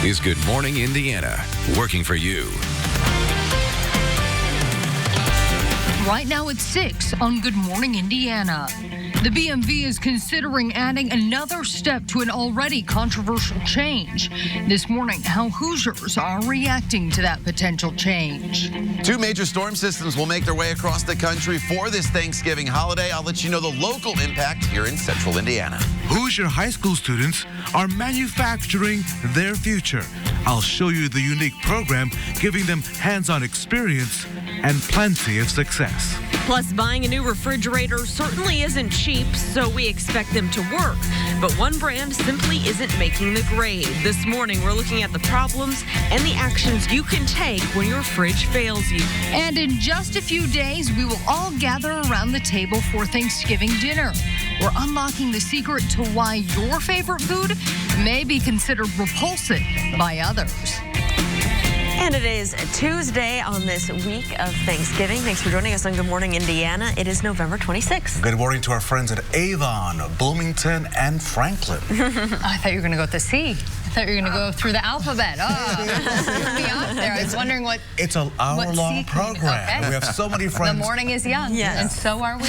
is Good Morning Indiana, working for you. Right now it's 6 on Good Morning Indiana. The BMV is considering adding another step to an already controversial change. This morning, how Hoosiers are reacting to that potential change. Two major storm systems will make their way across the country for this Thanksgiving holiday. I'll let you know the local impact here in central Indiana. Hoosier high school students are manufacturing their future. I'll show you the unique program giving them hands-on experience and plenty of success. Plus, buying a new refrigerator certainly isn't cheap, so we expect them to work. But one brand simply isn't making the grade. This morning, we're looking at the problems and the actions you can take when your fridge fails you. And in just a few days, we will all gather around the table for Thanksgiving dinner. We're unlocking the secret to why your favorite food may be considered repulsive by others. And it is Tuesday on this week of Thanksgiving. Thanks for joining us on Good Morning Indiana. It is November 26th. Good morning to our friends at Avon, Bloomington, and Franklin. I thought you were going to go with the C. I thought you were going to go through the alphabet. Oh, threw me off there. I was wondering what. It's an hour-long program. Okay. We have so many friends. The morning is young. Yes. And so are we.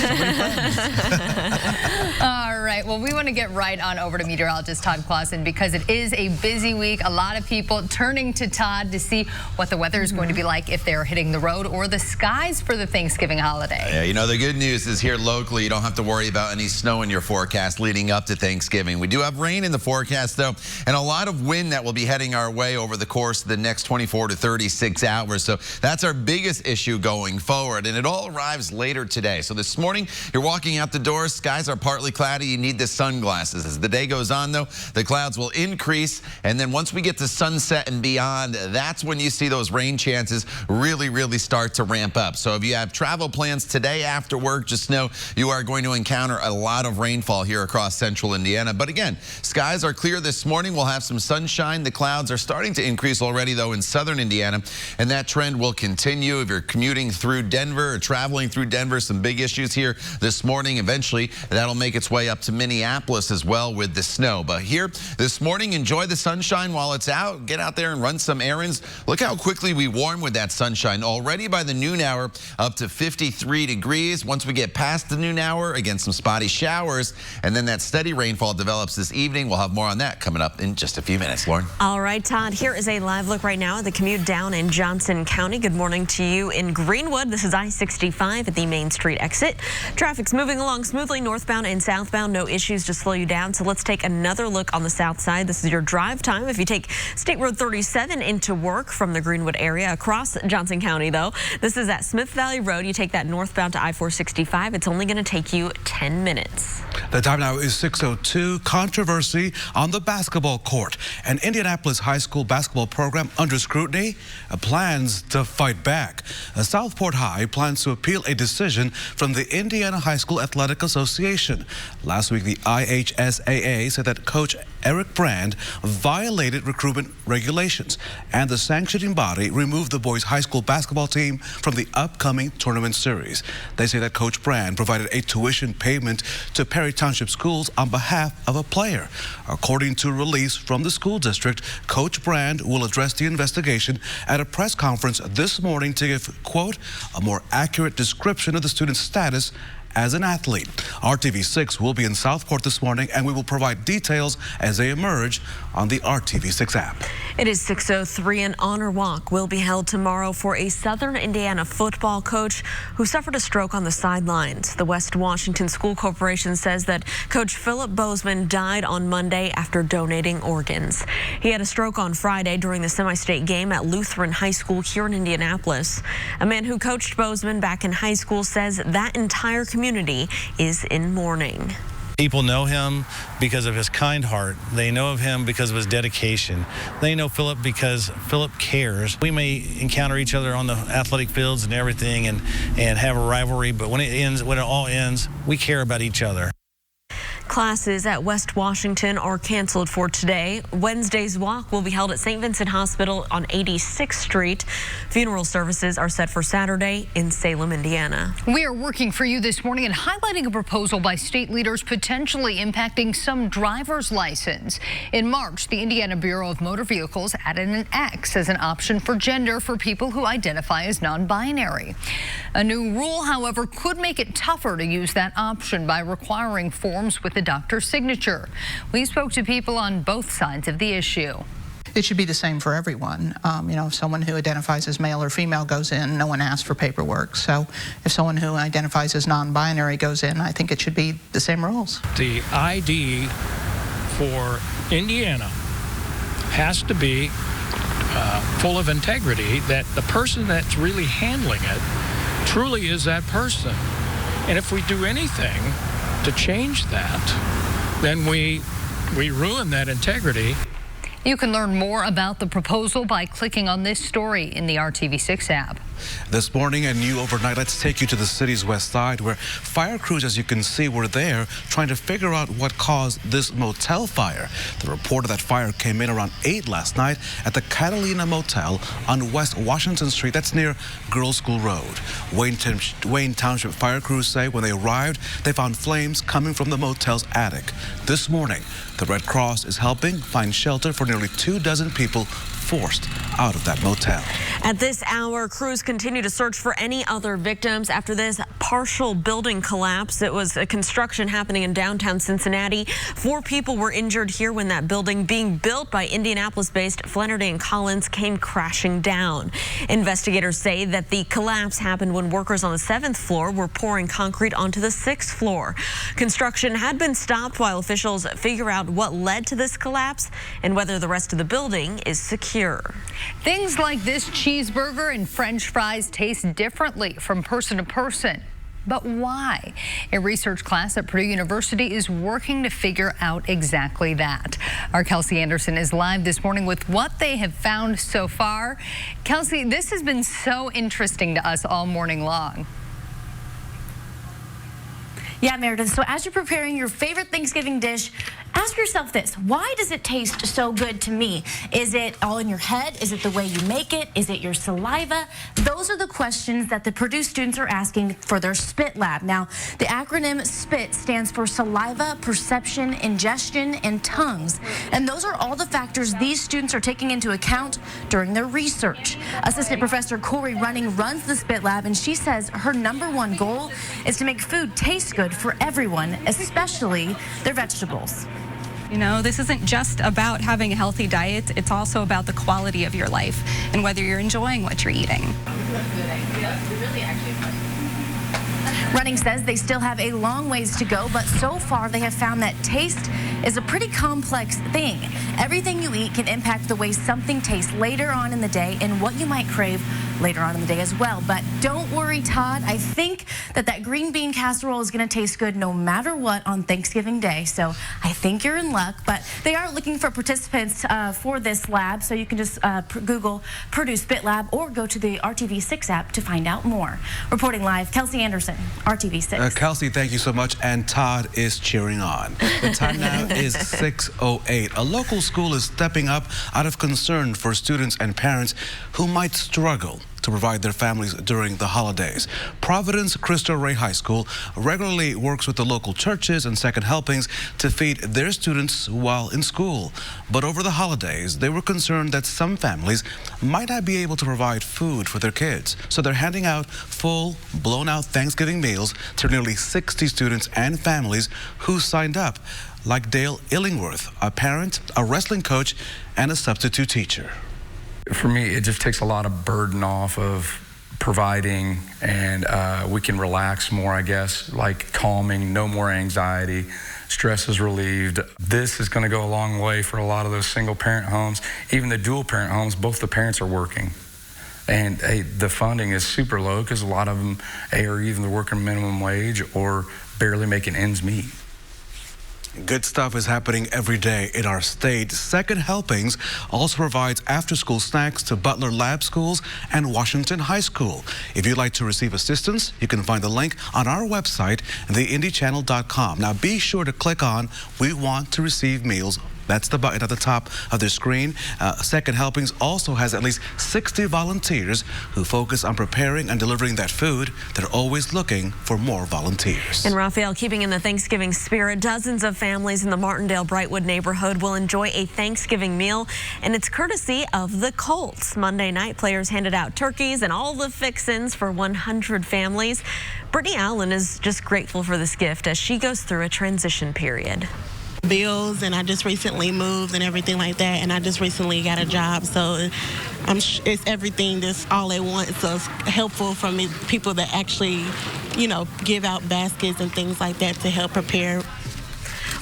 All right. Well, we want to get right on over to meteorologist Todd Clausen because it is a busy week. A lot of people turning to Todd to see what the weather is going to be like if they're hitting the road or the skies for the Thanksgiving holiday. Yeah, you know, the good news is here locally, you don't have to worry about any snow in your forecast leading up to Thanksgiving. We do have rain in the forecast, though, and a lot of wind that will be heading our way over the course of the next 24 to 36 hours. So that's our biggest issue going forward, and it all arrives later today. So this morning, you're walking out the door, skies are partly cloudy. You need the sunglasses. As the day goes on, though, the clouds will increase, and then once we get to sunset and beyond, that's when you see those rain chances really start to ramp up. So if you have travel plans today after work, just know you are going to encounter a lot of rainfall here across central Indiana. But again, skies are clear this morning. We'll have some sunshine. The clouds are starting to increase already, though, in southern Indiana, and that trend will continue. If you're commuting through Denver or traveling through Denver, some big issues here this morning. Eventually, that'll make its way up to Minneapolis as well with the snow. But here this morning, enjoy the sunshine while it's out. Get out there and run some errands. Look how quickly we warm with that sunshine. Already by the noon hour, up to 53 degrees. Once we get past the noon hour, again, some spotty showers, and then that steady rainfall develops this evening. We'll have more on that coming up in just a few minutes. Lauren. All right, Todd, here is a live look right now at the commute down in Johnson County. Good morning to you in Greenwood. This is I-65 at the Main Street exit. Traffic's moving along smoothly northbound and southbound. No issues to slow you down. So let's take another look on the south side. This is your drive time. If you take State Road 37 into work from the Greenwood area across Johnson County, though, this is at Smith Valley Road. You take that northbound to I-465. It's only going to take you 10 minutes. The time now is 6:02. Controversy on the basketball court. An Indianapolis high school basketball program under scrutiny plans to fight back. Southport High plans to appeal a decision from the Indiana High School Athletic Association. Last week, the IHSAA said that Coach Eric Brand violated recruitment regulations, and the sanctioning body removed the boys' high school basketball team from the upcoming tournament series. They say that Coach Brand provided a tuition payment to Perry Township schools on behalf of a player. According to a release from the school district, Coach Brand will address the investigation at a press conference this morning to give, quote, a more accurate description of the student's status as an athlete. RTV6 will be in Southport this morning, and we will provide details as they emerge on the RTV6 app. It is 6:03. An honor walk will be held tomorrow for a Southern Indiana football coach who suffered a stroke on the sidelines. The West Washington School Corporation says that Coach Philip Bozeman died on Monday after donating organs. He had a stroke on Friday during the semi-state game at Lutheran High School here in Indianapolis. A man who coached Bozeman back in high school says that entire community is in mourning. People know him because of his kind heart. They know of him because of his dedication. They know Philip because Philip cares. We may encounter each other on the athletic fields and everything and have a rivalry, but when it all ends, we care about each other. Classes at West Washington are canceled for today. Wednesday's walk will be held at St. Vincent Hospital on 86th Street. Funeral services are set for Saturday in Salem, Indiana. We are working for you this morning and highlighting a proposal by state leaders potentially impacting some driver's license. In March, the Indiana Bureau of Motor Vehicles added an X as an option for gender for people who identify as non-binary. A new rule, however, could make it tougher to use that option by requiring forms with the doctor's signature. We spoke to people on both sides of the issue. It should be the same for everyone. If someone who identifies as male or female goes in, no one asks for paperwork. So if someone who identifies as non-binary goes in, I think it should be the same rules. The ID for Indiana has to be full of integrity, that the person that's really handling it truly is that person. And if we do anything to change that, then we ruin that integrity. You can learn more about the proposal by clicking on this story in the RTV6 app. This morning and new overnight, let's take you to the city's west side where fire crews, as you can see, were there trying to figure out what caused this motel fire. The report of that fire came in around 8 last night at the Catalina Motel on West Washington Street. That's near Girls School Road. Wayne Township fire crews say when they arrived, they found flames coming from the motel's attic. This morning, the Red Cross is helping find shelter for nearly 24 people forced out of that motel. At this hour, crews continue to search for any other victims after this partial building collapse. It was a construction happening in downtown Cincinnati. 4 people were injured here when that building being built by Indianapolis-based Flannery and Collins came crashing down. Investigators say that the collapse happened when workers on the 7th floor were pouring concrete onto the 6th floor. Construction had been stopped while officials figure out what led to this collapse and whether the rest of the building is secure. Things like this cheeseburger and French fries taste differently from person to person. But why? A research class at Purdue University is working to figure out exactly that. Our Kelsey Anderson is live this morning with what they have found so far. Kelsey, this has been so interesting to us all morning long. Yeah, Meredith, so as you're preparing your favorite Thanksgiving dish, ask yourself this: why does it taste so good to me? Is it all in your head? Is it the way you make it? Is it your saliva? Those are the questions that the Purdue students are asking for their SPIT lab. Now, the acronym SPIT stands for Saliva, Perception, Ingestion, and Tongues. And those are all the factors these students are taking into account during their research. Assistant Professor Corey Running runs the SPIT lab, and she says her #1 goal is to make food taste good for everyone, especially their vegetables. You know, this isn't just about having a healthy diet, it's also about the quality of your life and whether you're enjoying what you're eating. Running says they still have a long ways to go, but so far they have found that taste is a pretty complex thing. Everything you eat can impact the way something tastes later on in the day and what you might crave later on in the day as well. But don't worry, Todd. I think that green bean casserole is going to taste good no matter what on Thanksgiving Day. So I think you're in luck. But they are looking for participants for this lab. So you can just Google Purdue Spit Lab or go to the RTV6 app to find out more. Reporting live, Kelsey Anderson, RTV6. Kelsey, thank you so much. And Todd is cheering on. The time now is 6:08. A local school is stepping up out of concern for students and parents who might struggle to provide their families during the holidays. Providence Cristo Rey High School regularly works with the local churches and Second Helpings to feed their students while in school. But over the holidays, they were concerned that some families might not be able to provide food for their kids. So they're handing out full, blown-out Thanksgiving meals to nearly 60 students and families who signed up, like Dale Illingworth, a parent, a wrestling coach, and a substitute teacher. For me, it just takes a lot of burden off of providing, and we can relax more, I guess, like calming, no more anxiety, stress is relieved. This is going to go a long way for a lot of those single parent homes, even the dual parent homes. Both the parents are working, and the funding is super low because a lot of them are either working minimum wage or barely making ends meet. Good stuff is happening every day in our state. Second Helpings also provides after-school snacks to Butler Lab Schools and Washington High School. If you'd like to receive assistance, you can find the link on our website, theindychannel.com. Now be sure to click on We Want to Receive Meals. That's the button at the top of the screen. Second Helpings also has at least 60 volunteers who focus on preparing and delivering that food. They're always looking for more volunteers. And Raphael, keeping in the Thanksgiving spirit, dozens of families in the Martindale-Brightwood neighborhood will enjoy a Thanksgiving meal, and it's courtesy of the Colts. Monday night, players handed out turkeys and all the fixins for 100 families. Brittany Allen is just grateful for this gift as she goes through a transition period. Bills, and I just recently moved and everything like that, and I just recently got a job, so it's everything that's all at once. So it's helpful for me, people that actually, give out baskets and things like that to help prepare.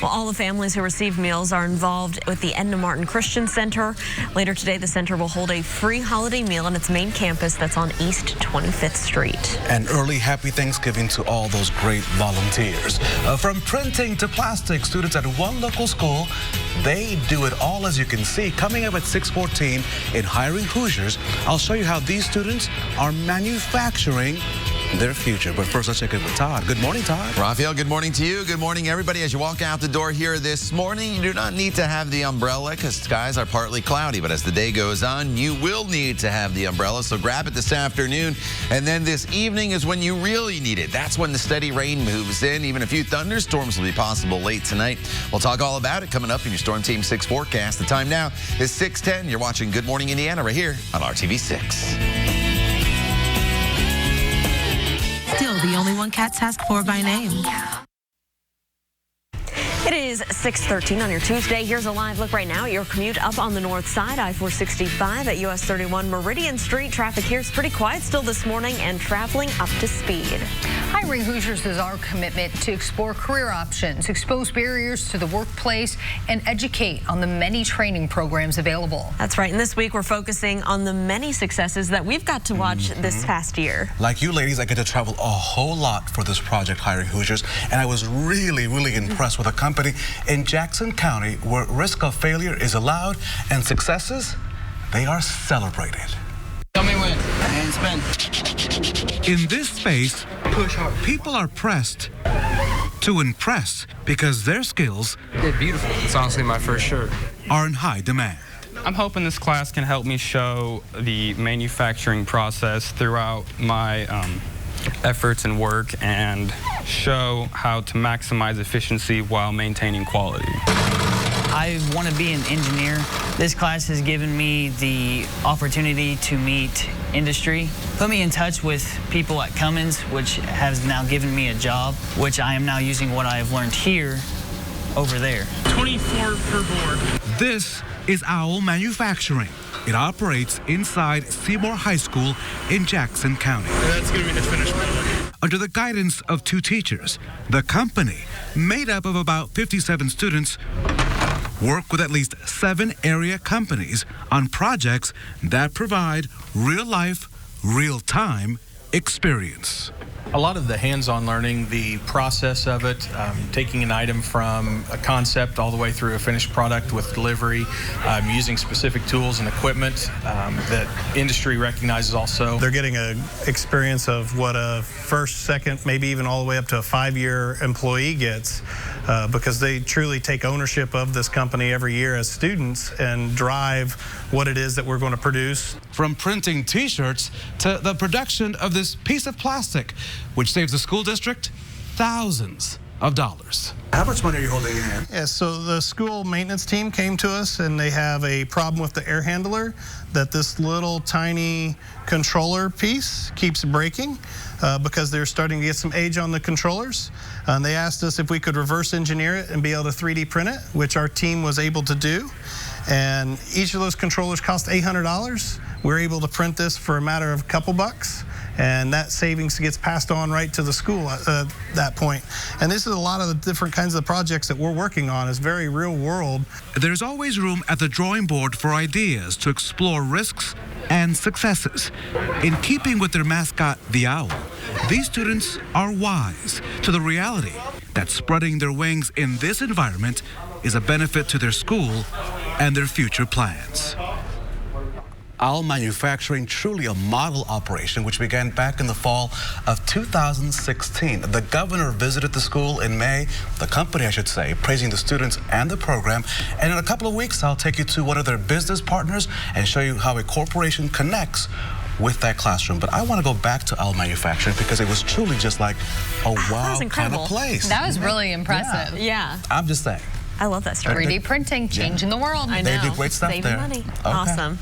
Well, all the families who receive meals are involved with the Edna Martin Christian Center. Later today, the center will hold a free holiday meal on its main campus that's on East 25th Street. An early happy Thanksgiving to all those great volunteers. From printing to plastic, students at one local school, they do it all, as you can see. Coming up at 6:14 in Hiring Hoosiers, I'll show you how these students are manufacturing their future. But first, let's check in with Todd. Good morning, Todd. Raphael, good morning to you. Good morning, everybody. As you walk out the door here this morning, you do not need to have the umbrella because skies are partly cloudy. But as the day goes on, you will need to have the umbrella. So grab it this afternoon. And then this evening is when you really need it. That's when the steady rain moves in. Even a few thunderstorms will be possible late tonight. We'll talk all about it coming up in your Storm Team 6 forecast. The time now is 6:10. You're watching Good Morning Indiana right here on RTV6. Still the only one cats ask for by name. It is 6:13 on your Tuesday. Here's a live look right now at your commute up on the north side, I-465 at US 31 Meridian Street. Traffic here is pretty quiet still this morning and traveling up to speed. Hiring Hoosiers is our commitment to explore career options, expose barriers to the workplace, and educate on the many training programs available. That's right. And this week, we're focusing on the many successes that we've got to watch this past year. Like you ladies, I get to travel a whole lot for this project, Hiring Hoosiers, and I was really impressed with a company in Jackson County where risk of failure is allowed and successes, they are celebrated. Tell me when, and spin. In this space, Push hard. people are pressed to impress because their skills They're beautiful. It's honestly my first shirt. are in high demand. I'm hoping this class can help me show the manufacturing process throughout my efforts and work and show how to maximize efficiency while maintaining quality. I want to be an engineer. This class has given me the opportunity to meet industry, put me in touch with people at Cummins, which has now given me a job, which I am now using what I have learned here over there. 24 per board. This is Owl Manufacturing. It operates inside Seymour High School in Jackson County. That's going to be the finished product. Under the guidance of 2 teachers, the company, made up of about 57 students, work with at least 7 area companies on projects that provide real-life, real-time experience. A lot of the hands-on learning, the process of it, taking an item from a concept all the way through a finished product with delivery, using specific tools and equipment that industry recognizes also. They're getting an experience of what a first, second, maybe even all the way up to a 5-year employee gets because they truly take ownership of this company every year as students and drive what it is that we're going to produce. From printing T-shirts to the production of this piece of plastic, which saves the school district thousands of dollars. How much money are you holding in your hand? Yeah, so the school maintenance team came to us and they have a problem with the air handler that this little tiny controller piece keeps breaking because they're starting to get some age on the controllers. And they asked us if we could reverse engineer it and be able to 3D print it, which our team was able to do. And each of those controllers cost $800. We're able to print this for a matter of a couple bucks. And that savings gets passed on right to the school at that point. And this is a lot of the different kinds of projects that we're working on. It's very real world. There's always room at the drawing board for ideas to explore risks and successes. In keeping with their mascot, the owl, these students are wise to the reality that spreading their wings in this environment is a benefit to their school and their future plans. Owl Manufacturing, truly a model operation, which began back in the fall of 2016. The governor visited the school in May, the company I should say, praising the students and the program. And in a couple of weeks, I'll take you to one of their business partners and show you how a corporation connects with that classroom. But I want to go back to Owl Manufacturing because it was truly just like a wow kind of place. That was really impressive. Yeah. I'm just saying. I love that story. 3D printing, changing the world. I know. They do great stuff Saving there. money. Okay. Awesome.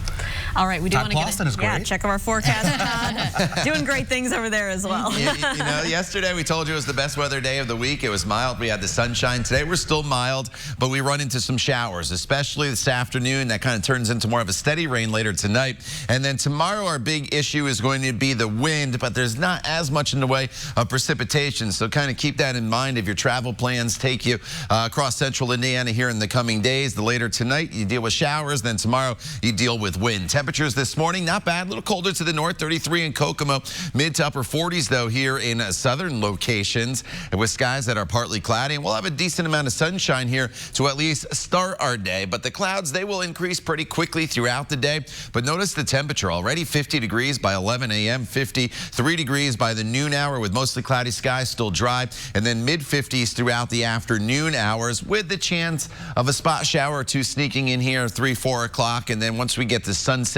All right, we do Todd want to Clawson is great. check our forecast. Todd, doing great things over there as well. You know, yesterday we told you it was the best weather day of the week. It was mild. We had the sunshine. Today we're still mild, but we run into some showers, especially this afternoon. That kind of turns into more of a steady rain later tonight. And then tomorrow our big issue is going to be the wind, but there's not as much in the way of precipitation. So kind of keep that in mind if your travel plans take you across central Indiana here in the coming days. The later tonight you deal with showers, then tomorrow you deal with wind. Temperatures this morning, not bad. A little colder to the north, 33 in Kokomo. Mid to upper 40s, though, here in southern locations with skies that are partly cloudy. And we'll have a decent amount of sunshine here to at least start our day. But the clouds, they will increase pretty quickly throughout the day. But notice the temperature already 50 degrees by 11 a.m., 53 degrees by the noon hour with mostly cloudy skies, still dry. And then mid-50s throughout the afternoon hours with the chance of a spot shower or two sneaking in here 3, 4 o'clock. And then once we get to sunset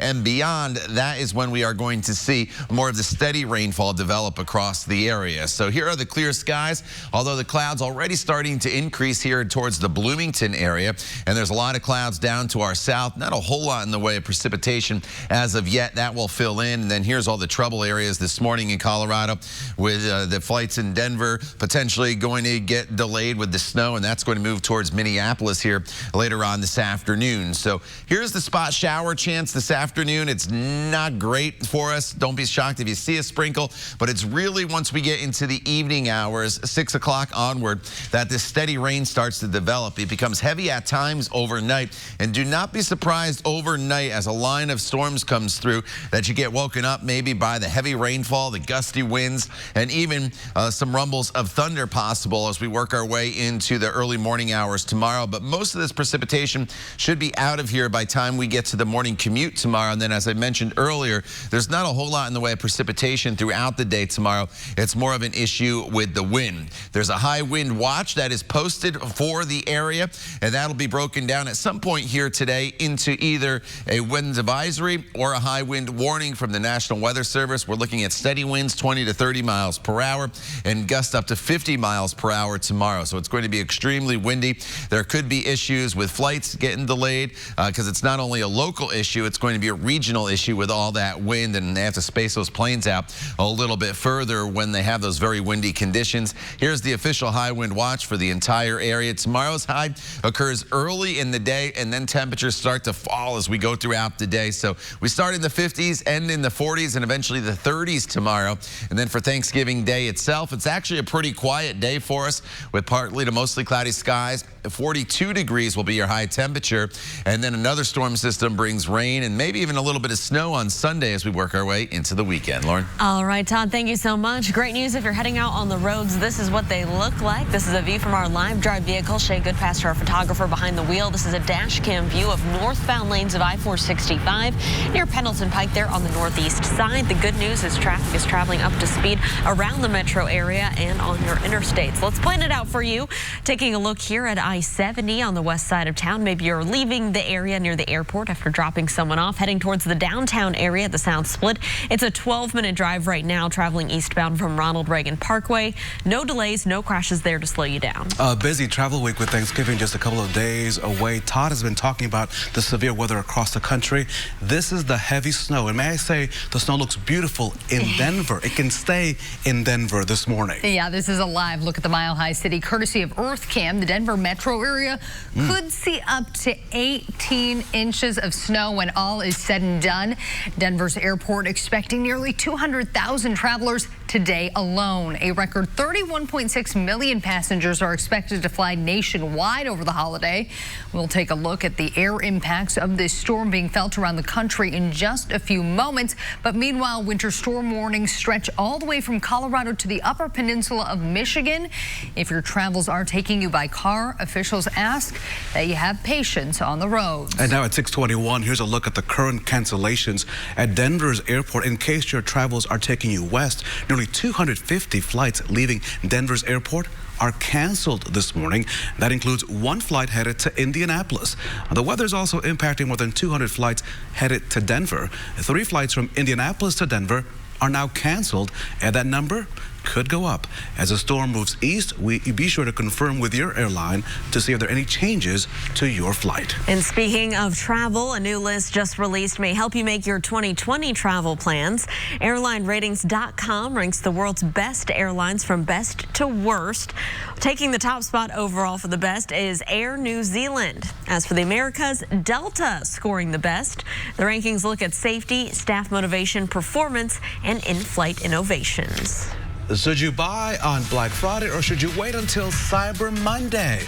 and beyond, that is when we are going to see more of the steady rainfall develop across the area. So here are the clear skies, although the clouds already starting to increase here towards the Bloomington area. And there's a lot of clouds down to our south. Not a whole lot in the way of precipitation as of yet. That will fill in. And then here's all the trouble areas this morning in Colorado with the flights in Denver potentially going to get delayed with the snow. And that's going to move towards Minneapolis here later on this afternoon. So here's the spot shower chance this afternoon. It's not great for us. Don't be shocked if you see a sprinkle, but it's really once we get into the evening hours, 6 o'clock onward, that this steady rain starts to develop. It becomes heavy at times overnight, and do not be surprised overnight as a line of storms comes through that you get woken up maybe by the heavy rainfall, the gusty winds, and even some rumbles of thunder possible as we work our way into the early morning hours tomorrow. But most of this precipitation should be out of here by the time we get to the morning commute tomorrow. And then, as I mentioned earlier, there's not a whole lot in the way of precipitation throughout the day tomorrow. It's more of an issue with the wind. There's a high wind watch that is posted for the area, and that'll be broken down at some point here today into either a wind advisory or a high wind warning from the National Weather Service. We're looking at steady winds 20 to 30 miles per hour and gusts up to 50 miles per hour tomorrow. So it's going to be extremely windy. There could be issues with flights getting delayed because it's not only a local issue, it's going to be a regional issue with all that wind, and they have to space those planes out a little bit further when they have those very windy conditions. Here's the official high wind watch for the entire area. Tomorrow's high occurs early in the day, and then temperatures start to fall as we go throughout the day. So we start in the 50s, end in the 40s, and eventually the 30s tomorrow. And then for Thanksgiving Day itself, it's actually a pretty quiet day for us with partly to mostly cloudy skies. 42 degrees will be your high temperature, and then another storm system brings rain and maybe even a little bit of snow on Sunday as we work our way into the weekend. Lauren? All right, Todd, thank you so much. Great news if you're heading out on the roads. This is what they look like. This is a view from our live drive vehicle. Shay Goodpaster, our photographer behind the wheel. This is a dash cam view of northbound lanes of I-465 near Pendleton Pike there on the northeast side. The good news is traffic is traveling up to speed around the metro area and on your interstates. Let's plan it out for you. Taking a look here at I-70 on the west side of town. Maybe you're leaving the area near the airport after dropping someone off, heading towards the downtown area at the South Split. It's a 12-minute drive right now, traveling eastbound from Ronald Reagan Parkway. No delays, no crashes there to slow you down. A busy travel week with Thanksgiving just a couple of days away. Todd has been talking about the severe weather across the country. This is the heavy snow, and may I say, the snow looks beautiful in Denver. It can stay in Denver this morning. Yeah, this is a live look at the Mile High City, courtesy of EarthCam. The Denver metro area could see up to 18 inches of snow when all is said and done. Denver's airport expecting nearly 200,000 travelers today alone. A record 31.6 million passengers are expected to fly nationwide over the holiday. We'll take a look at the air impacts of this storm being felt around the country in just a few moments. But meanwhile, winter storm warnings stretch all the way from Colorado to the upper peninsula of Michigan. If your travels are taking you by car, officials ask that you have patience on the roads. And now at 6:21, here's a look at the current cancellations at Denver's airport. In case your travels are taking you west, nearly 250 flights leaving Denver's airport are canceled this morning. That includes one flight headed to Indianapolis. The weather is also impacting more than 200 flights headed to Denver. 3 flights from Indianapolis to Denver are now canceled, and that number could go up. As the storm moves east, be sure to confirm with your airline to see if there are any changes to your flight. And speaking of travel, a new list just released may help you make your 2020 travel plans. AirlineRatings.com ranks the world's best airlines from best to worst. Taking the top spot overall for the best is Air New Zealand. As for the Americas, Delta scoring the best. The rankings look at safety, staff motivation, performance, and in-flight innovations. Should you buy on Black Friday or should you wait until Cyber Monday?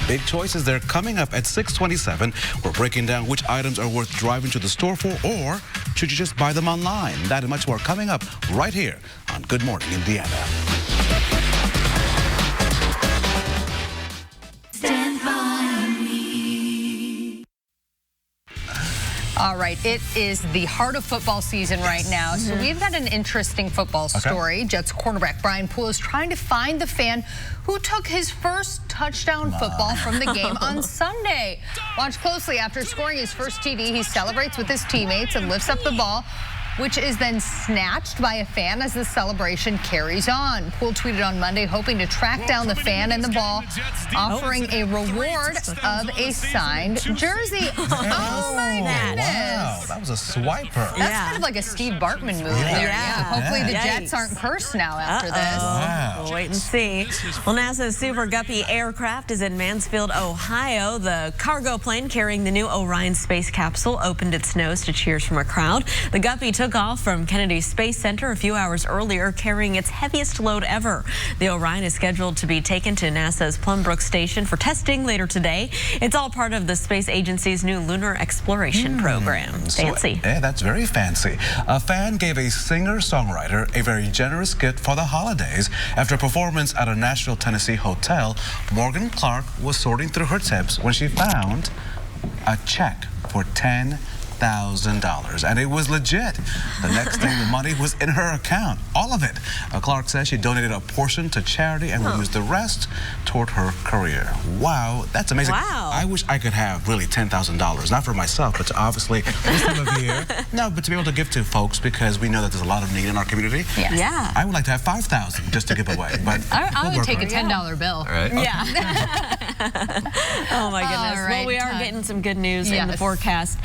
Big choices there coming up at 6:27. We're breaking down which items are worth driving to the store for, or should you just buy them online? That and much more coming up right here on Good Morning Indiana. Stand by me. All right, it is the heart of football season right now, so we've got an interesting football story. Jets cornerback Brian Poole is trying to find the fan who took his first touchdown football from the game on Sunday. Watch closely. After scoring his first TD, he celebrates with his teammates and lifts up the ball, which is then snatched by a fan as the celebration carries on. Poole tweeted on Monday hoping to track down the fan and the ball, offering a reward of a signed jersey. Oh my goodness. Wow, that was a swiper. That's kind of like a Steve Bartman move there. Yeah. Hopefully the Jets aren't cursed now after this. Wow. We'll wait and see. Well, NASA's Super Guppy aircraft is in Mansfield, Ohio. The cargo plane carrying the new Orion space capsule opened its nose to cheers from a crowd. The Guppy took off from Kennedy Space Center a few hours earlier, carrying its heaviest load ever. The Orion is scheduled to be taken to NASA's Plum Brook Station for testing later today. It's all part of the space agency's new lunar exploration program. Fancy. Yeah, that's very fancy. A fan gave a singer-songwriter a very generous gift for the holidays. After a performance at a Nashville, Tennessee hotel, Morgan Clark was sorting through her tips when she found a check for $10,000, and it was legit. The next day, the money was in her account, all of it. Clark says she donated a portion to charity and will use the rest toward her career. Wow, that's amazing. Wow. I wish I could have really $10,000, not for myself, but to obviously this time of year. No, but to be able to give to folks because we know that there's a lot of need in our community. Yes. Yeah. I would like to have $5,000 just to give away, but I would take a $10 bill. Right. Yeah. Oh my goodness. All right, well, we are getting some good news in the forecast.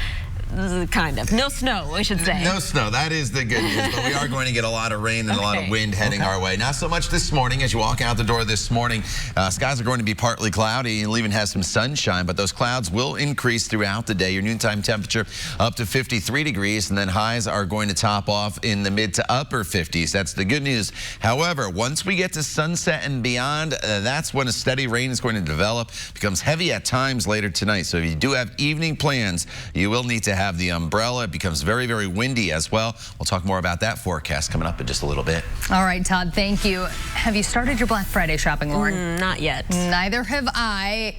Kind of. No snow, we should say. No snow. That is the good news. But we are going to get a lot of rain and a lot of wind heading our way. Not so much this morning. As you walk out the door this morning, skies are going to be partly cloudy. You'll even have some sunshine, but those clouds will increase throughout the day. Your noontime temperature up to 53 degrees, and then highs are going to top off in the mid to upper 50s. That's the good news. However, once we get to sunset and beyond, that's when a steady rain is going to develop. Becomes heavy at times later tonight. So if you do have evening plans, you will need to have the umbrella. It becomes very, very windy as well. We'll talk more about that forecast coming up in just a little bit. All right, Todd, thank you. Have you started your Black Friday shopping, Lauren? Not yet. Neither have I.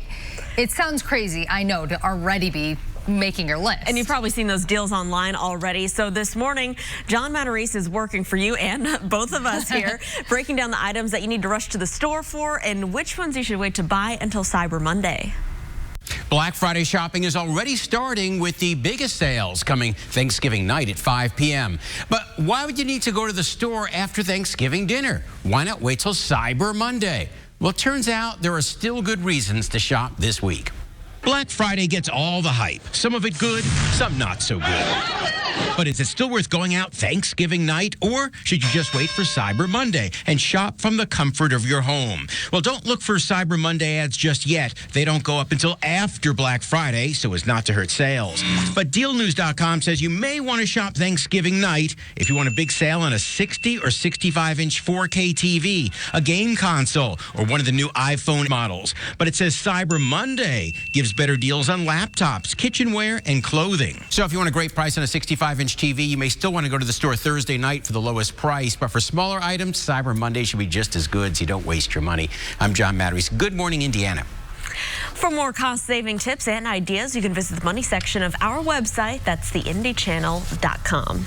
It sounds crazy, I know, to already be making your list. And you've probably seen those deals online already. So this morning, John Matarese is working for you and both of us here, breaking down the items that you need to rush to the store for and which ones you should wait to buy until Cyber Monday. Black Friday shopping is already starting with the biggest sales coming Thanksgiving night at 5 p.m. But why would you need to go to the store after Thanksgiving dinner? Why not wait till Cyber Monday? Well, it turns out there are still good reasons to shop this week. Black Friday gets all the hype. Some of it good, some not so good. But is it still worth going out Thanksgiving night, or should you just wait for Cyber Monday and shop from the comfort of your home? Well, don't look for Cyber Monday ads just yet. They don't go up until after Black Friday, so as not to hurt sales. But DealNews.com says you may want to shop Thanksgiving night if you want a big sale on a 60 or 65-inch 4K TV, a game console, or one of the new iPhone models. But it says Cyber Monday gives better deals on laptops, kitchenware, and clothing. So if you want a great price on a 65-inch TV, you may still want to go to the store Thursday night for the lowest price. But for smaller items, Cyber Monday should be just as good, so you don't waste your money. I'm John Matteries. Good morning, Indiana. For more cost-saving tips and ideas, you can visit the money section of our website. That's theindychannel.com.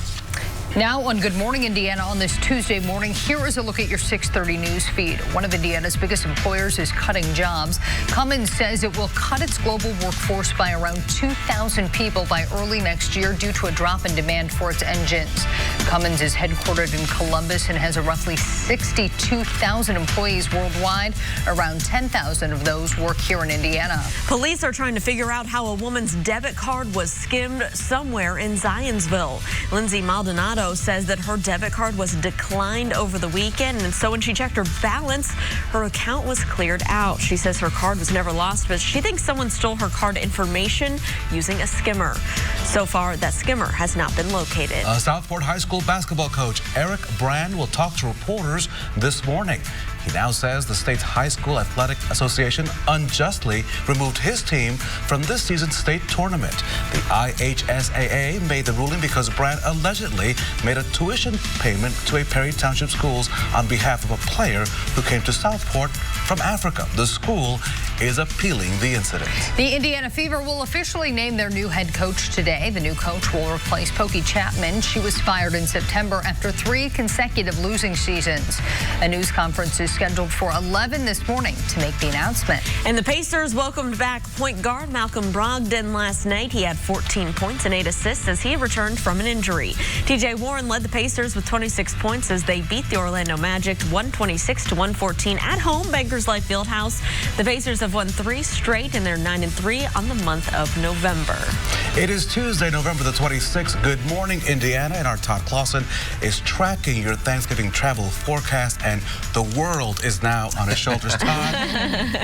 Now on Good Morning Indiana on this Tuesday morning, here is a look at your 6:30 news feed. One of Indiana's biggest employers is cutting jobs. Cummins says it will cut its global workforce by around 2,000 people by early next year due to a drop in demand for its engines. Cummins is headquartered in Columbus and has a roughly 62,000 employees worldwide. Around 10,000 of those work here in Indiana. Police are trying to figure out how a woman's debit card was skimmed somewhere in Zionsville. Lindsay Maldonado says that her debit card was declined over the weekend, and so when she checked her balance, her account was cleared out. She says her card was never lost, but she thinks someone stole her card information using a skimmer. So far, that skimmer has not been located. Southport High School basketball coach Eric Brand will talk to reporters this morning. He now says the state's High School Athletic Association unjustly removed his team from this season's state tournament. The IHSAA made the ruling because Brand allegedly made a tuition payment to a Perry Township schools on behalf of a player who came to Southport from Africa. The school is appealing the incident. The Indiana Fever will officially name their new head coach today. The new coach will replace Pokey Chapman. She was fired in September after 3 consecutive losing seasons. A news conference is scheduled for 11 this morning to make the announcement. And the Pacers welcomed back point guard Malcolm Brogdon last night. He had 14 points and 8 assists as he returned from an injury. TJ Warren led the Pacers with 26 points as they beat the Orlando Magic 126-114 at home, Bankers Life Fieldhouse. The Pacers have won 3 straight, and they're 9-3 on the month of November. It is Tuesday, November the 26th. Good morning, Indiana. And our Todd Clausen is tracking your Thanksgiving travel forecast, and the world is now on his shoulders. Todd,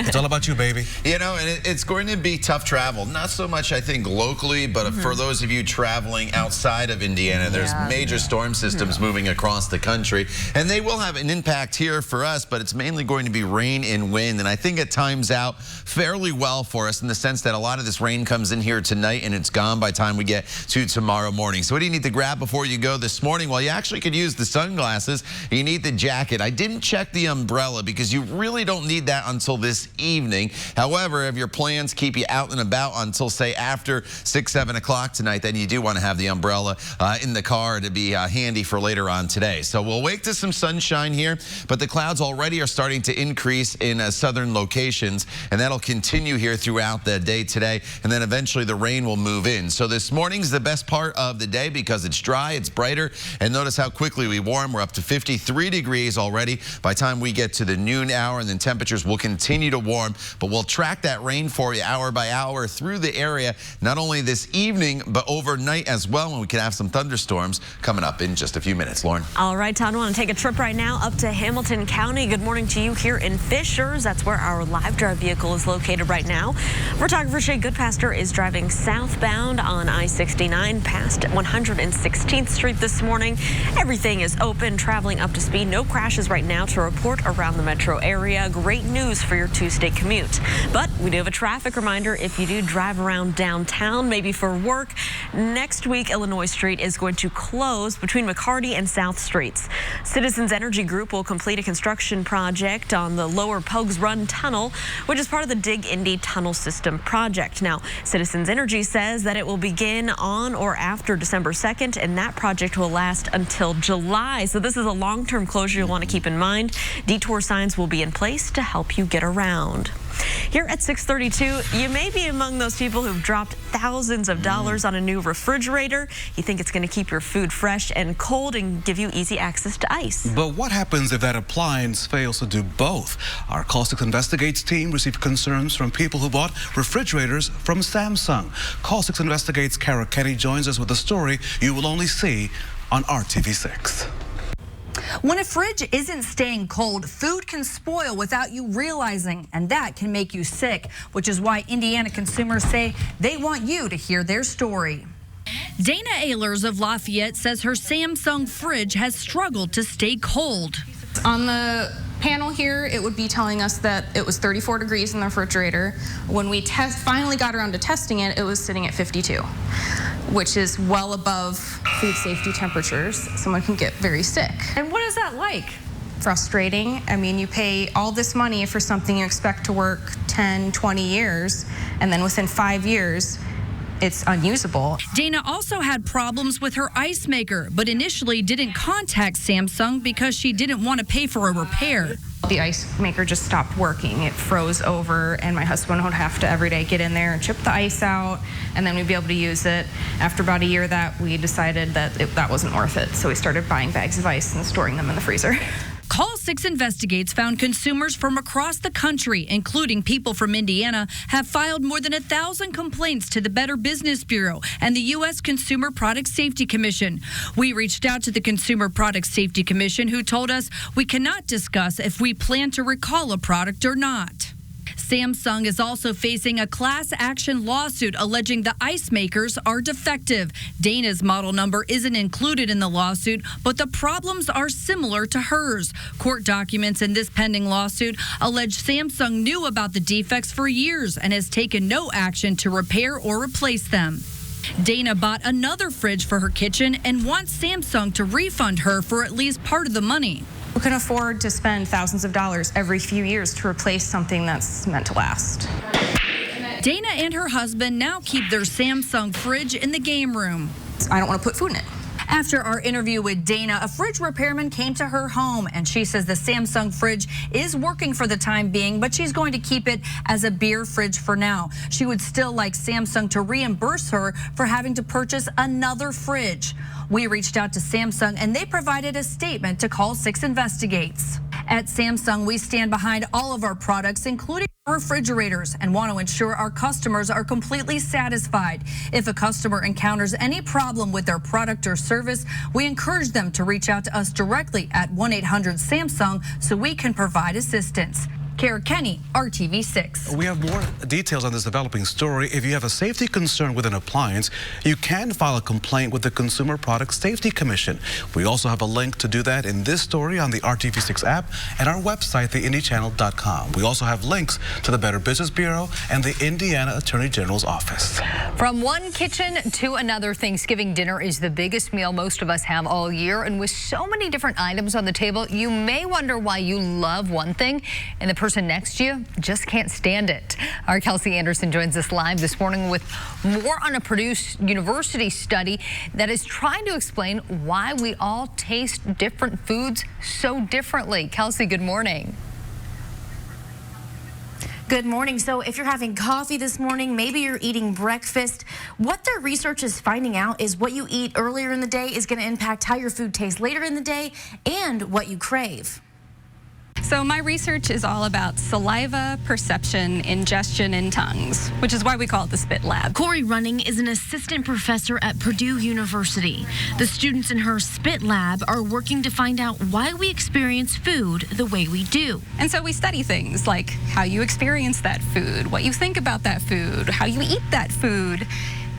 it's all about you, baby. You know, and it's going to be tough travel. Not so much, I think, locally, but for those of you traveling outside of Indiana, there's major storm systems moving across the country, and they will have an impact here for us, but it's mainly going to be rain and wind, and I think it times out fairly well for us in the sense that a lot of this rain comes in here tonight, and it's gone by the time we get to tomorrow morning. So what do you need to grab before you go this morning? Well, you actually could use the sunglasses. You need the jacket. I didn't check the umbrella because you really don't need that until this evening. However, if your plans keep you out and about until, say, after 6, 7 o'clock tonight, then you do want to have the umbrella in the car to be handy for later on today. So we'll wake to some sunshine here, but the clouds already are starting to increase in southern locations, and that'll continue here throughout the day today, and then eventually the rain will move in. So this morning's the best part of the day because it's dry, it's brighter, and notice how quickly we warm. We're up to 53 degrees already by the time we get to the noon hour, and then temperatures will continue to warm, but we'll track that rain for you hour by hour through the area, not only this evening, but overnight as well, and we could have some thunderstorms coming up in just a few minutes. Lauren. All right, Todd, I want to take a trip right now up to Hamilton County. Good morning to you here in Fishers. That's where our live drive vehicle is located right now. Photographer Shay Goodpaster is driving southbound on I-69 past 116th Street this morning. Everything is open, traveling up to speed. No crashes right now to report around the metro area. Great news for your Tuesday commute. But we do have a traffic reminder if you do drive around downtown, maybe for work. Next week, Illinois Street is going to close between McCarty and South Streets. Citizens Energy Group will complete a construction project on the Lower Pogues Run Tunnel, which is part of the Dig Indy Tunnel System project. Now, Citizens Energy says that it will begin on or after December 2nd, and that project will last until July. So this is a long-term closure you'll want to keep in mind. Detour signs will be in place to help you get around. Here at 6:32, you may be among those people who've dropped thousands of dollars on a new refrigerator. You think it's going to keep your food fresh and cold and give you easy access to ice. But what happens if that appliance fails to do both? Our Call 6 Investigates team received concerns from people who bought refrigerators from Samsung. Call 6 Investigates' Kara Kenny joins us with a story you will only see on RTV6. When a fridge isn't staying cold, food can spoil without you realizing, and that can make you sick, which is why Indiana consumers say they want you to hear their story. Dana Ehlers of Lafayette says her Samsung fridge has struggled to stay cold. On the panel here, it would be telling us that it was 34 degrees in the refrigerator. When we finally got around to testing it, it was sitting at 52, which is well above food safety temperatures. Someone can get very sick. And what is that like? Frustrating. I mean, you pay all this money for something you expect to work 10, 20 years, and then within 5 years, it's unusable. Dana also had problems with her ice maker, but initially didn't contact Samsung because she didn't want to pay for a repair. The ice maker just stopped working. It froze over, and my husband would have to every day get in there and chip the ice out, and then we'd be able to use it. After about a year that, we decided that that wasn't worth it, so we started buying bags of ice and storing them in the freezer. Call 6 Investigates found consumers from across the country, including people from Indiana, have filed more than 1,000 complaints to the Better Business Bureau and the U.S. Consumer Product Safety Commission. We reached out to the Consumer Product Safety Commission, who told us we cannot discuss if we plan to recall a product or not. Samsung is also facing a class action lawsuit alleging the ice makers are defective. Dana's model number isn't included in the lawsuit, but the problems are similar to hers. Court documents in this pending lawsuit allege Samsung knew about the defects for years and has taken no action to repair or replace them. Dana bought another fridge for her kitchen and wants Samsung to refund her for at least part of the money. Who can afford to spend thousands of dollars every few years to replace something that's meant to last? Dana and her husband now keep their Samsung fridge in the game room. I don't want to put food in it. After our interview with Dana, a fridge repairman came to her home, and she says the Samsung fridge is working for the time being, but she's going to keep it as a beer fridge for now. She would still like Samsung to reimburse her for having to purchase another fridge. We reached out to Samsung, and they provided a statement to Call 6 Investigates. At Samsung, we stand behind all of our products, including refrigerators, and want to ensure our customers are completely satisfied. If a customer encounters any problem with their product or service, we encourage them to reach out to us directly at 1-800-SAMSUNG so we can provide assistance. Kara Kenny, RTV6. We have more details on this developing story. If you have a safety concern with an appliance, you can file a complaint with the Consumer Product Safety Commission. We also have a link to do that in this story on the RTV6 app and our website, theindychannel.com. We also have links to the Better Business Bureau and the Indiana Attorney General's office. From one kitchen to another, Thanksgiving dinner is the biggest meal most of us have all year. And with so many different items on the table, you may wonder why you love one thing and the person next to you just can't stand it. Our Kelsey Anderson joins us live this morning with more on a Purdue University study that is trying to explain why we all taste different foods so differently. Kelsey, good morning. Good morning. So if you're having coffee this morning, maybe you're eating breakfast, what their research is finding out is what you eat earlier in the day is going to impact how your food tastes later in the day and what you crave. So my research is all about saliva, perception, ingestion, and tongues, which is why we call it the Spit Lab. Corey Running is an assistant professor at Purdue University. The students in her Spit Lab are working to find out why we experience food the way we do. And so we study things like how you experience that food, what you think about that food, how you eat that food,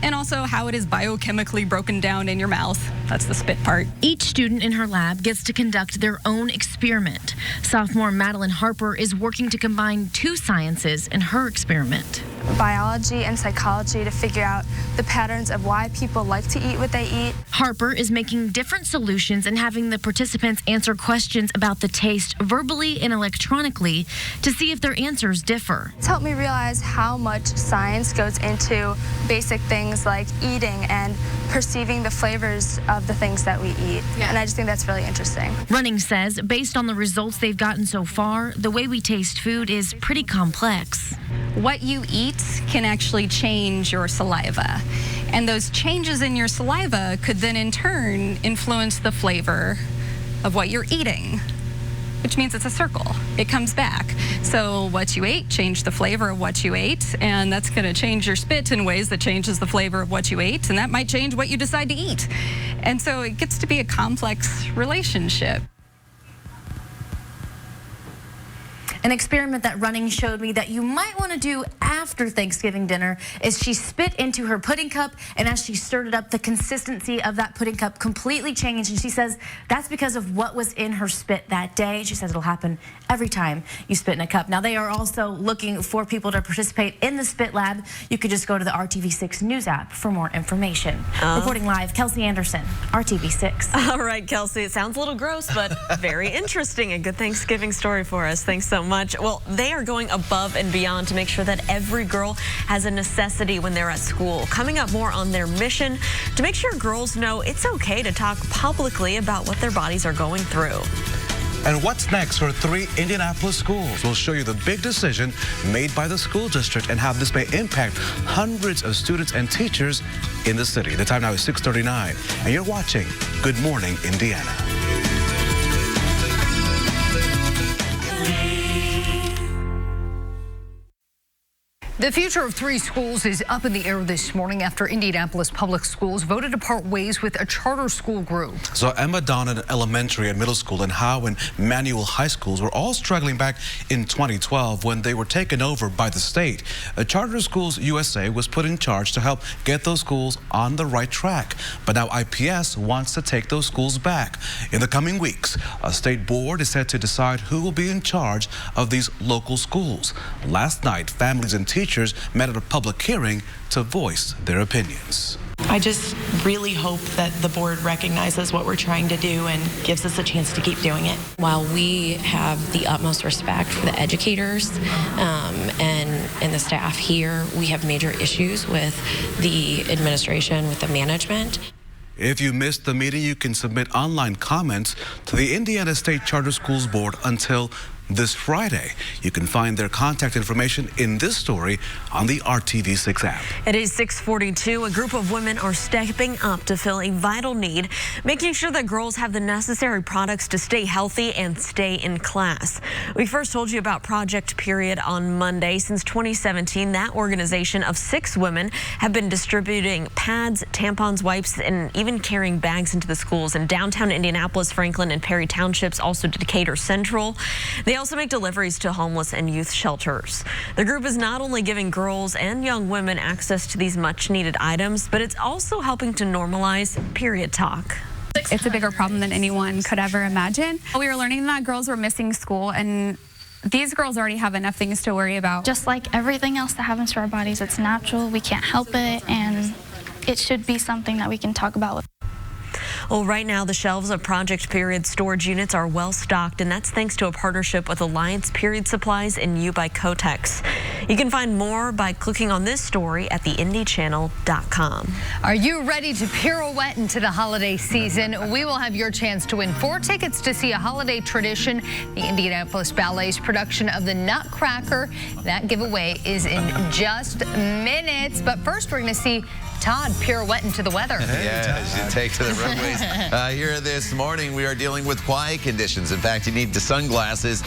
and also how it is biochemically broken down in your mouth. That's the spit part. Each student in her lab gets to conduct their own experiment. Sophomore Madeline Harper is working to combine two sciences in her experiment. Biology and psychology to figure out the patterns of why people like to eat what they eat. Harper is making different solutions and having the participants answer questions about the taste verbally and electronically to see if their answers differ. It's helped me realize how much science goes into basic things things like eating and perceiving the flavors of the things that we eat. And I just think that's really interesting. Running says, based on the results they've gotten so far, the way we taste food is pretty complex. What you eat can actually change your saliva. And those changes in your saliva could then in turn influence the flavor of what you're eating, which means it's a circle. It comes back. So what you ate changed the flavor of what you ate, and that's going to change your spit in ways that changes the flavor of what you ate, and that might change what you decide to eat. And so it gets to be a complex relationship. An experiment that Running showed me that you might want to do after Thanksgiving dinner is she spit into her pudding cup, and as she stirred it up, the consistency of that pudding cup completely changed. And she says that's because of what was in her spit that day. She says it'll happen every time you spit in a cup. Now, they are also looking for people to participate in the Spit Lab. You could just go to the RTV6 News app for more information. Reporting live, Kelsey Anderson, RTV6. All right, Kelsey, it sounds a little gross, but very interesting. A good Thanksgiving story for us. Thanks so much. Well, they are going above and beyond to make sure that every girl has a necessity when they're at school. Coming up, more on their mission to make sure girls know it's okay to talk publicly about what their bodies are going through. And what's next for 3 Indianapolis schools? We'll show you the big decision made by the school district and how this may impact hundreds of students and teachers in the city. The time now is 6:39, and you're watching Good Morning Indiana. The future of 3 schools is up in the air this morning after Indianapolis Public Schools voted to part ways with a charter school group. So Emma Donnan Elementary and Middle School and Howe and Manual High Schools were all struggling back in 2012 when they were taken over by the state. Charter Schools USA was put in charge to help get those schools on the right track. But now IPS wants to take those schools back. In the coming weeks, a state board is set to decide who will be in charge of these local schools. Last night, families and teachers met at a public hearing to voice their opinions. I just really hope that the board recognizes what we're trying to do and gives us a chance to keep doing it. While we have the utmost respect for the educators and the staff here, we have major issues with the administration, with the management. If you missed the meeting, you can submit online comments to the Indiana State Charter Schools Board until this Friday. You can find their contact information in this story on the RTV6 app. It is 6:42. A group of women are stepping up to fill a vital need, making sure that girls have the necessary products to stay healthy and stay in class. We first told you about Project Period on Monday. Since 2017, that organization of 6 women have been distributing pads, tampons, wipes, and even carrying bags into the schools in downtown Indianapolis, Franklin, and Perry Townships, also to Decatur Central. They also make deliveries to homeless and youth shelters. The group is not only giving girls and young women access to these much needed items, but it's also helping to normalize period talk. It's a bigger problem than anyone could ever imagine. We were learning that girls were missing school, and these girls already have enough things to worry about. Just like everything else that happens to our bodies, it's natural, we can't help it, and it should be something that we can talk about. Well, right now, the shelves of Project Period storage units are well stocked, and that's thanks to a partnership with Alliance Period Supplies and You by Kotex. You can find more by clicking on this story at theindychannel.com. Are you ready to pirouette into the holiday season? We will have your chance to win 4 tickets to see a holiday tradition, the Indianapolis Ballet's production of the Nutcracker. That giveaway is in just minutes. But first, we're going to see Todd pirouette into the weather. Yeah, as you take to the runways. Here this morning, we are dealing with quiet conditions. In fact, you need the sunglasses,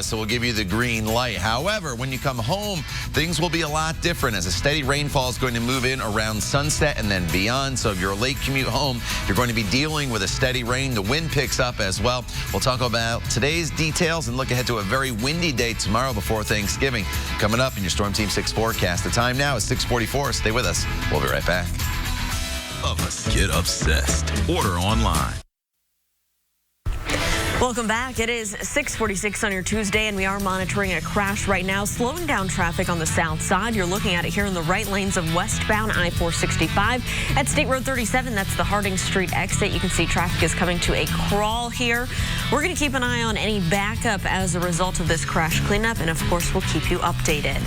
so we'll give you the green light. However, when you come home, things will be a lot different as a steady rainfall is going to move in around sunset and then beyond. So if you're a late commute home, you're going to be dealing with a steady rain. The wind picks up as well. We'll talk about today's details and look ahead to a very windy day tomorrow before Thanksgiving. Coming up in your Storm Team 6 forecast. The time now is 6:44. Stay with us. We'll be right back. Of us get obsessed. Order online. Welcome back. It is 6:46 on your Tuesday, and we are monitoring a crash right now, slowing down traffic on the south side. You're looking at it here in the right lanes of westbound I-465 at State Road 37. That's the Harding Street exit. You can see traffic is coming to a crawl here. We're going to keep an eye on any backup as a result of this crash cleanup, and of course, we'll keep you updated.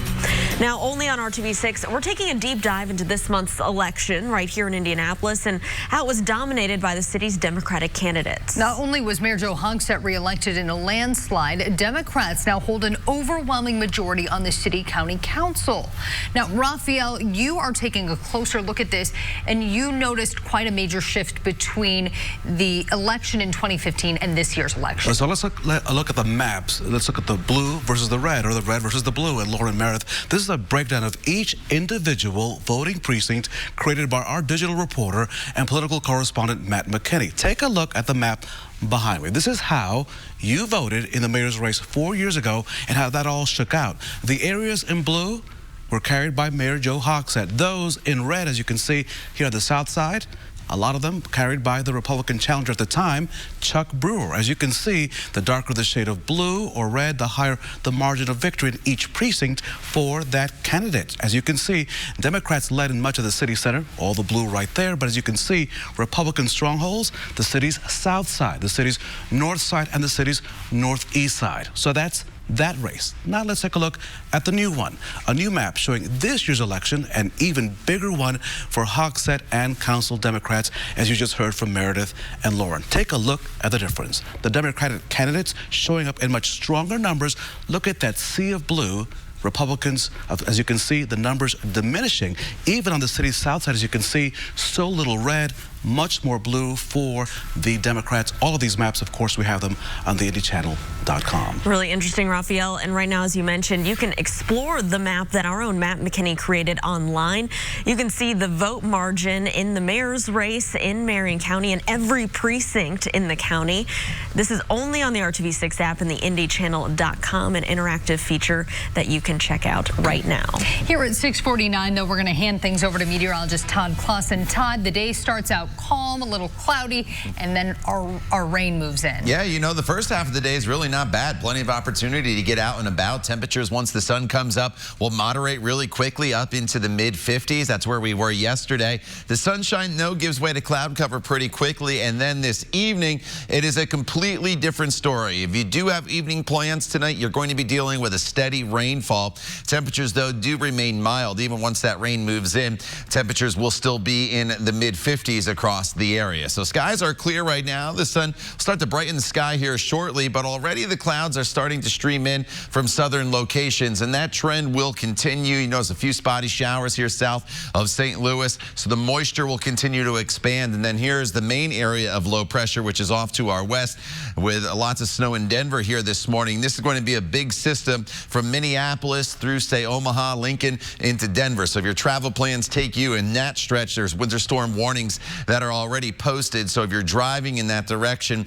Now, only on RTV6, we're taking a deep dive into this month's election right here in Indianapolis and how it was dominated by the city's Democratic candidates. Not only was Mayor Joe Hogsett reelected in a landslide, Democrats now hold an overwhelming majority on the city-county council. Now, Raphael, you are taking a closer look at this, and you noticed quite a major shift between the election in 2015 and this year's election. So let's look at the maps. Let's look at the blue versus the red, or the red versus the blue. And Lauren Meredith, this is a breakdown of each individual voting precinct created by our digital reporter and political correspondent Matt McKinney. Take a look at the map behind me. This is how you voted in the mayor's race 4 years ago and how that all shook out. The areas in blue were carried by Mayor Joe Hogsett. Those in red, as you can see here on the south side, a lot of them carried by the Republican challenger at the time, Chuck Brewer. As you can see, the darker the shade of blue or red, the higher the margin of victory in each precinct for that candidate. As you can see, Democrats led in much of the city center, all the blue right there. But as you can see, Republican strongholds, the city's south side, the city's north side, and the city's northeast side. So that's that race. Now let's take a look at the new one. A new map showing this year's election, an even bigger one for Hogsett and Council Democrats, as you just heard from Meredith and Lauren. Take a look at the difference. The Democratic candidates showing up in much stronger numbers. Look at that sea of blue. Republicans, as you can see, the numbers diminishing. Even on the city's south side, as you can see, so little red, much more blue for the Democrats. All of these maps, of course, we have them on the IndyChannel.com. Really interesting, Raphael. And right now, as you mentioned, you can explore the map that our own Matt McKinney created online. You can see the vote margin in the mayor's race in Marion County and every precinct in the county. This is only on the RTV6 app and the IndyChannel.com, an interactive feature that you can check out right now. Here at 6:49, though, we're going to hand things over to meteorologist Todd Clausen. Todd, the day starts out calm, a little cloudy, and then our rain moves in. Yeah, you know, the first half of the day is really not bad. Plenty of opportunity to get out and about. Temperatures, once the sun comes up, will moderate really quickly up into the mid-50s. That's where we were yesterday. The sunshine, though, gives way to cloud cover pretty quickly. And then this evening, it is a completely different story. If you do have evening plans tonight, you're going to be dealing with a steady rainfall. Temperatures, though, do remain mild. Even once that rain moves in, temperatures will still be in the mid-50s across the area. So skies are clear right now. The sun will start to brighten the sky here shortly, but already the clouds are starting to stream in from southern locations, and that trend will continue. You notice a few spotty showers here south of St. Louis, so the moisture will continue to expand. And then here's the main area of low pressure, which is off to our west, with lots of snow in Denver here this morning. This is going to be a big system from Minneapolis through, say, Omaha, Lincoln, into Denver. So if your travel plans take you in that stretch, there's winter storm warnings that are already posted. So if you're driving in that direction,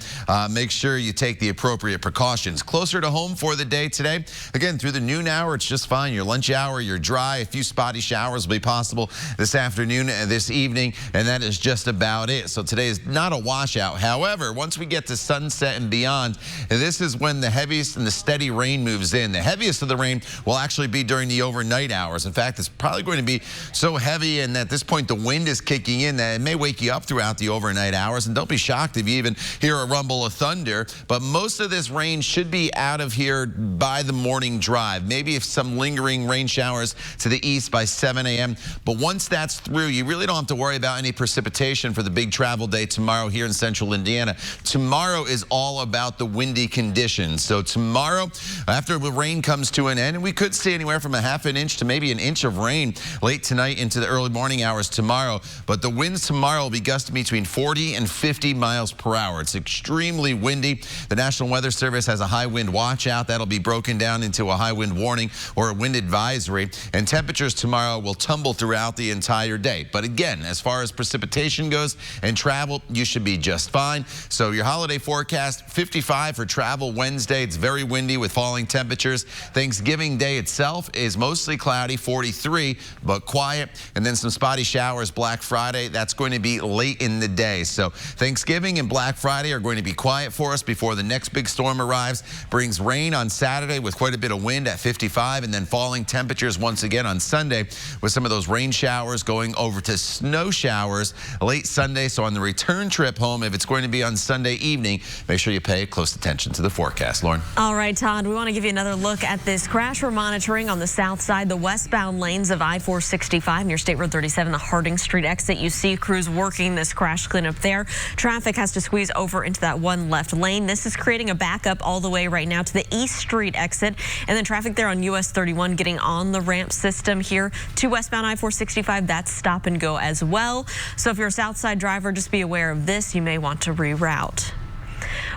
make sure you take the appropriate precautions. Closer to home for the day today. Again, through the noon hour, it's just fine. Your lunch hour, you're dry. A few spotty showers will be possible this afternoon and this evening, and that is just about it. So today is not a washout. However, once we get to sunset and beyond, this is when the heaviest and the steady rain moves in. The heaviest of the rain will actually be during the overnight hours. In fact, it's probably going to be so heavy, and at this point the wind is kicking in, that it may wake you up throughout the overnight hours. And don't be shocked if you even hear a rumble of thunder. But most of this rain should be out of here by the morning drive. Maybe if some lingering rain showers to the east by 7 a.m. But once that's through, you really don't have to worry about any precipitation for the big travel day tomorrow here in central Indiana. Tomorrow is all about the windy conditions. So tomorrow, after the rain comes to an end, and we could see anywhere from a half an inch to maybe an inch of rain late tonight into the early morning hours tomorrow. But the winds tomorrow will be gusting between 40 and 50 miles per hour. It's extremely windy. The National Weather Service has a high wind watch out. That'll be broken down into a high wind warning or a wind advisory. And temperatures tomorrow will tumble throughout the entire day. But again, as far as precipitation goes and travel, you should be just fine. So your holiday forecast, 55 for travel Wednesday. It's very windy with falling temperatures. Thanksgiving Day itself is mostly cloudy, 43, but quiet. And then some spotty showers Black Friday. That's going to be late in in the day. So Thanksgiving and Black Friday are going to be quiet for us before the next big storm arrives. Brings rain on Saturday with quite a bit of wind at 55, and then falling temperatures once again on Sunday with some of those rain showers going over to snow showers late Sunday. So on the return trip home, if it's going to be on Sunday evening, make sure you pay close attention to the forecast. Lauren. All right, Todd, we want to give you another look at this crash we're monitoring on the south side, the westbound lanes of I-465 near State Road 37, the Harding Street exit. You see crews working this crash cleanup there. Traffic has to squeeze over into that one left lane. This is creating a backup all the way right now to the East Street exit, and then traffic there on US 31 getting on the ramp system here to westbound I-465. That's stop and go as well. So if you're a south side driver, just be aware of this. You may want to reroute.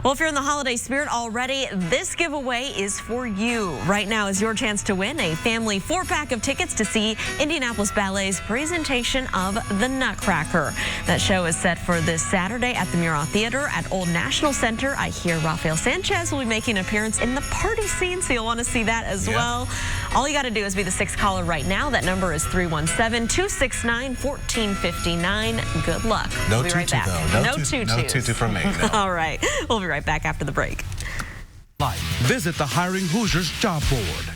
Well, if you're in the holiday spirit already, this giveaway is for you. Right now is your chance to win a family 4-pack of tickets to see Indianapolis Ballet's presentation of The Nutcracker. That show is set for this Saturday at the Murat Theater at Old National Center. I hear Rafael Sanchez will be making an appearance in the party scene, so you'll want to see that as well. All you got to do is be the 6th caller right now. That number is 317-269-1459. Good luck. No we'll be right tutu, back. though. No tutus. No tutu from me. No. All right. We'll be right back after the break. Visit the Hiring Hoosiers job board.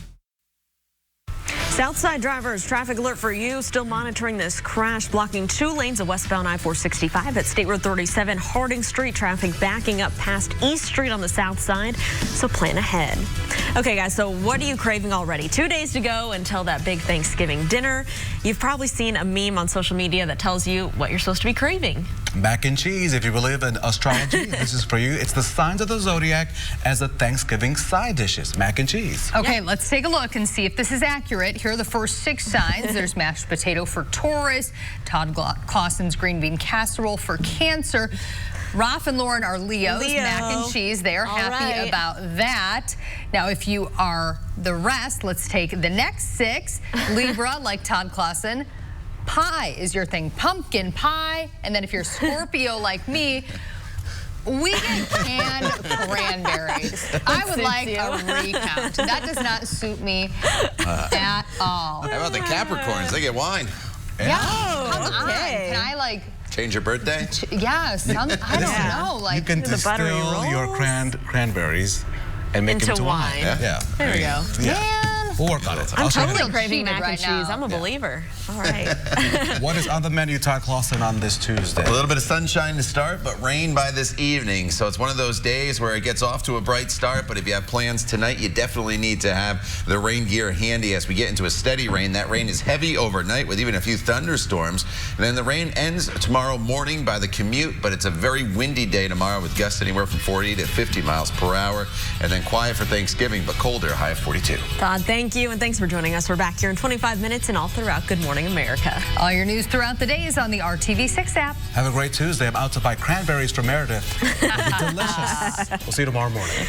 Southside drivers, traffic alert for you. Still monitoring this crash, blocking 2 lanes of westbound I-465 at State Road 37, Harding Street. Traffic backing up past East Street on the south side, so plan ahead. Okay, guys, so what are you craving already? 2 days to go until that big Thanksgiving dinner. You've probably seen a meme on social media that tells you what you're supposed to be craving. Mac and cheese, if you believe in astrology, this is for you. It's the signs of the zodiac as the Thanksgiving side dishes, mac and cheese. Okay, let's take a look and see if this is accurate. Here are the first 6 signs. There's mashed potato for Taurus, Todd Clausen's green bean casserole for Cancer. Ralph and Lauren are Leos, mac and cheese. They are happy about that. Now, if you are the rest, let's take the next 6. Libra, like Todd Clausen. Pie is your thing, pumpkin pie. And then if you're Scorpio like me, we get canned cranberries. I would like a recount. That does not suit me at all. How about the Capricorns? They get wine. Yeah, come on. Can I like... Change your birthday? Yes, I don't know. Like you can distill your cranberries and make them into wine. Yeah. There we go. Yeah. We'll work on it. I'm totally craving mac and cheese. I'm a believer. All right. What is on the menu, Todd Clausen, on this Tuesday? A little bit of sunshine to start, but rain by this evening. So it's one of those days where it gets off to a bright start, but if you have plans tonight, you definitely need to have the rain gear handy as we get into a steady rain. That rain is heavy overnight with even a few thunderstorms. And then the rain ends tomorrow morning by the commute, but it's a very windy day tomorrow with gusts anywhere from 40 to 50 miles per hour. And then quiet for Thanksgiving, but colder, high of 42. Todd, thank you, and thanks for joining us. We're back here in 25 minutes and all throughout Good Morning America. All your news throughout the day is on the RTV6 app. Have a great Tuesday. I'm out to buy cranberries for Meredith. It'll be delicious. We'll see you tomorrow morning.